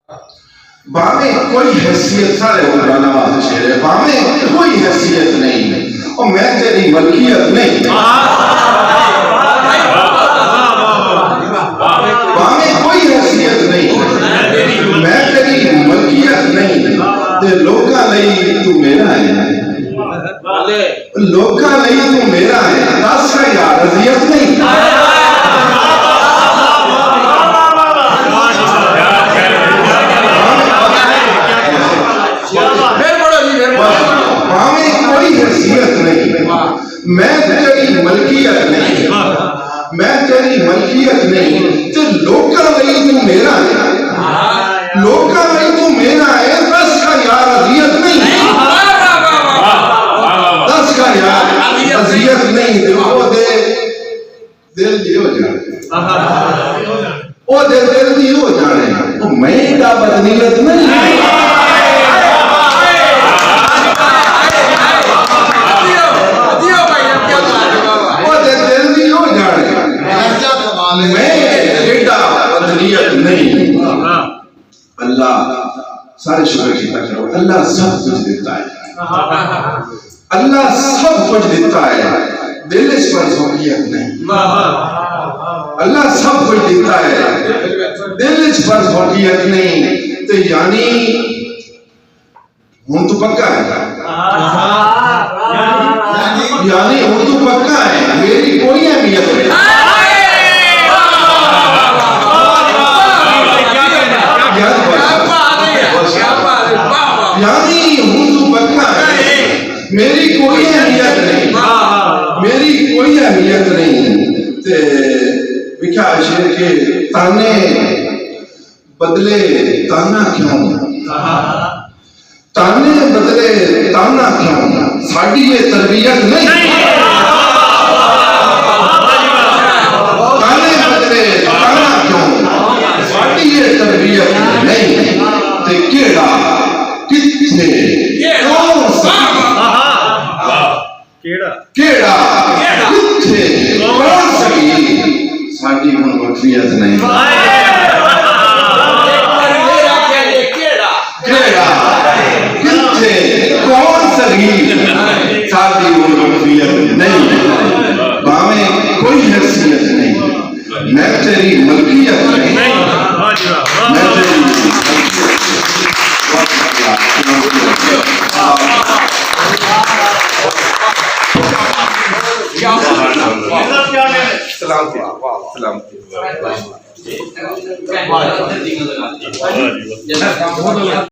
باویں کوئی حیثیت سارے عنوان واسطے شعر ہے، باویں کوئی حیثیت نہیں اور میں تیری ملکیت نہیں، باویں کوئی حیثیت نہیں میں تیری ملکیت نہیں، تے لوکاں لئی تو میرا ہے، لوکاں لئی تو میرا ہے، دس کا یار اذیت نہیں، باویں کوئی حیثیت نہیں میں تیری ملکیت نہیں، میں تیری ملکیت نہیں، تے لوکاں لئی تو میرا ہے، لوکاں لئی تو میرا ہے، دس کا یار اذیت نہیں، دس کا یار اذیت نہیں، وہ دے دل دی ہو جانے، وہ دے دل دی ہو جانے، وہ میں دا بدنیت نہیں، میں ایڈا بدنیت نہیں۔ اللہ سارے شکر کی کرو، اللہ سب کچھ دیتا ہے، اللہ سب کچھ دیتا ہے، دل اس پر ذوقیت نہیں، اللہ سب کچھ دیتا ہے، دل اس پر ذوقیت نہیں، تو یعنی ہوں تو پکا ہے، یعنی ہوں تو پکا ہے، میری کوئی اہمیت نہیں، یعنی ہوں تو پکا ہے، میری کوئی اہمیت نہیں، میری کوئی اہمیت نہیں، تے بکھا شیر کے تانے بدلے تانا کیوں، تانے بدلے تانا کیوں، ساڑی یہ تربیت نہیں، تانے بدلے تانا کیوں، ساڑی یہ تربیت نہیں، تے کیڑا کتھے کون سا کیڑا کتھے کون سکی ساڑی من وقفیت نہیں، کیڑا کتھے کون سکی ساڑی من وقفیت نہیں، باویں کوئی حیثیت نہیں میں تیری ملکیت نہیں، میں تیری سلام